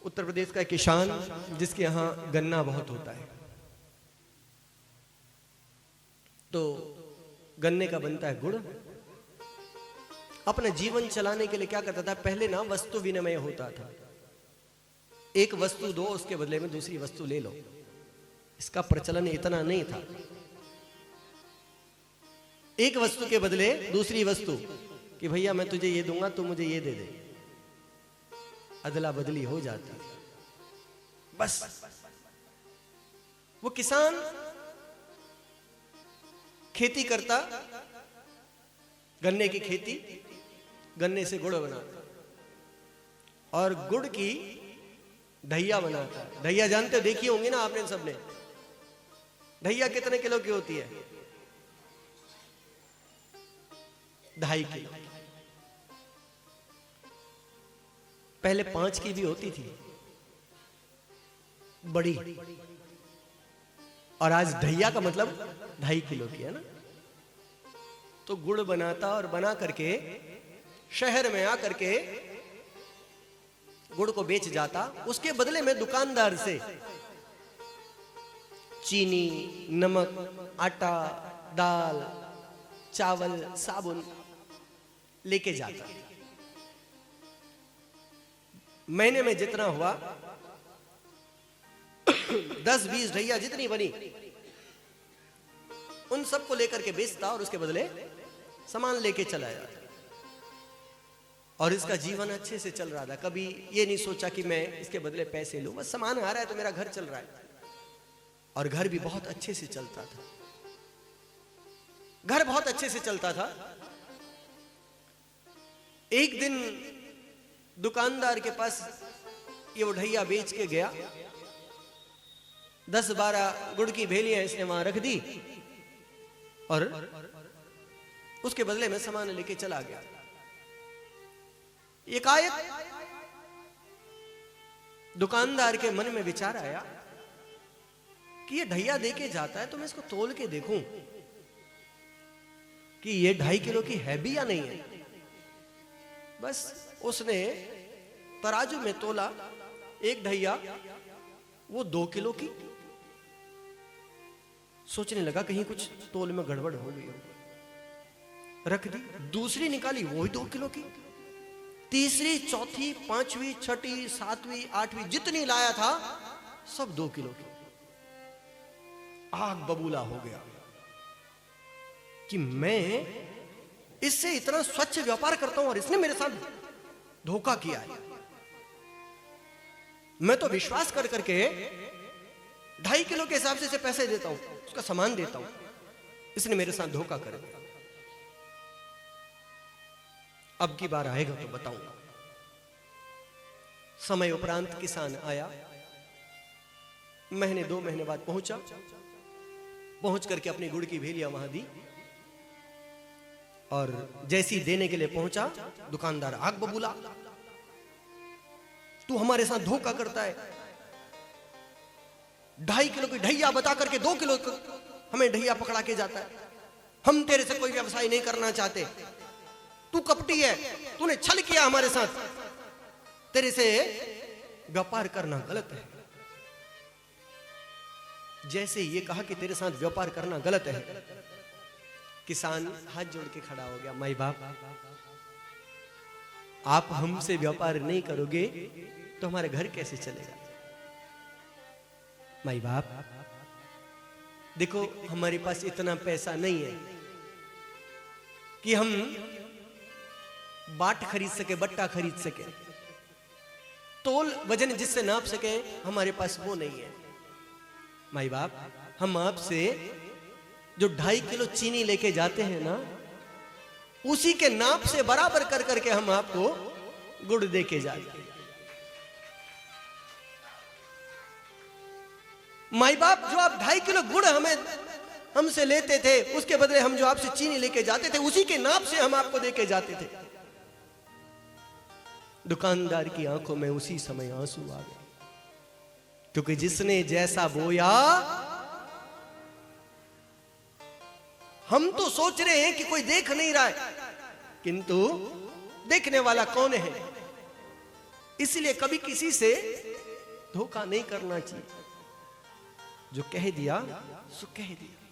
उत्तर प्रदेश का एक किसान जिसके यहाँ गन्ना बहुत होता है, तो गन्ने का बनता है गुड़। अपने जीवन चलाने के लिए क्या करता था, पहले ना वस्तु विनिमय होता था, एक वस्तु दो उसके बदले में दूसरी वस्तु ले लो। इसका प्रचलन इतना नहीं था, एक वस्तु के बदले दूसरी वस्तु, कि भैया मैं तुझे ये दूंगा तू मुझे ये दे दे, अदला बदली हो जाती। बस वो किसान खेती करता, गन्ने की खेती, गन्ने से गुड़ बनाता और गुड़ की ढैया बनाता। ढैया जानते हो, देखी होंगी ना आपने सबने। ढैया कितने किलो की होती है? 2.5 किलो। पहले 5 की भी होती थी बड़ी, और आज ढैया का मतलब 2.5 किलो की है ना। तो गुड़ बनाता और बना करके शहर में आकर के गुड़ को बेच जाता। उसके बदले में दुकानदार से चीनी, नमक, आटा, दाल, चावल, साबुन लेके जाता। महीने में जितना हुआ 10-20 ढैया जितनी बनी उन सबको लेकर के बेचता और उसके बदले सामान लेके चला जाता। और इसका जीवन अच्छे से चल रहा था, कभी ये नहीं सोचा कि मैं इसके बदले पैसे लूं, बस सामान आ रहा है तो मेरा घर चल रहा है। और घर भी बहुत अच्छे से चलता था, घर बहुत अच्छे से चलता था। एक दिन दुकानदार के पास ये वो ढैया बेच के गया, 10-12 गुड़ की भेलियां इसने वहां रख दी और उसके बदले में सामान लेके चला गया। एकाएक दुकानदार के मन में विचार आया कि ये ढैया देके जाता है तो मैं इसको तोल के देखूं कि ये 2.5 किलो की है भी या नहीं है। बस उसने तराजू में तोला, एक ढैया वो 2 किलो की। सोचने लगा कहीं कुछ तोल में गड़बड़ हो गई हो, रख दी। दूसरी निकाली, वो ही 2 किलो की। तीसरी, चौथी, 5वीं, 6ठी, 7वीं, 8वीं जितनी लाया था सब 2 किलो की। आग बबूला हो गया कि मैं इससे इतना स्वच्छ व्यापार करता हूं और इसने मेरे साथ धोखा किया है। मैं तो विश्वास कर करके 2.5 किलो के हिसाब से इसे पैसे देता हूं, उसका सामान देता हूं, इसने मेरे साथ धोखा कर दिया। अब की बार आएगा तो बताऊंगा। समय उपरांत किसान आया, महीने 2 महीने बाद पहुंचा, पहुंच करके अपनी गुड़ की भेलियां वहां दी और जैसी देने के लिए पहुंचा, दुकानदार आग बबूला, तू हमारे साथ धोखा करता है, 2.5 किलो की ढैया बता करके 2 किलो हमें ढैया पकड़ा के जाता है। हम तेरे से कोई व्यवसाय नहीं करना चाहते, तू कपटी है, तूने छल किया हमारे साथ, तेरे से व्यापार करना गलत है। जैसे ये कहा कि तेरे साथ व्यापार करना गलत है, किसान हाथ जोड़ के खड़ा हो गया। माई बाप, आप हमसे व्यापार नहीं करोगे तो हमारे घर कैसे चलेगा? माई बाप, देखो हमारे पास इतना पैसा नहीं है कि हम बाट खरीद सके, बट्टा खरीद सके, तोल वजन जिससे नाप सके, हमारे पास वो नहीं है। माई बाप, हम आपसे जो 2.5 किलो चीनी लेके जाते हैं ना, उसी के नाप से बराबर कर करके हम आपको गुड़ देके जाते हैं। माई बाप, जो आप 2.5 किलो गुड़ हमसे लेते थे, उसके बदले हम जो आपसे चीनी लेके जाते थे, उसी के नाप से हम आपको देके जाते थे। दुकानदार की आंखों में उसी समय आंसू आ गए, क्योंकि जिसने जैसा बोया, हम तो सोच रहे हैं कि कोई देख नहीं रहा है, किंतु देखने वाला कौन है? इसलिए कभी किसी से धोखा नहीं करना चाहिए। जो कह दिया सो कह दिया।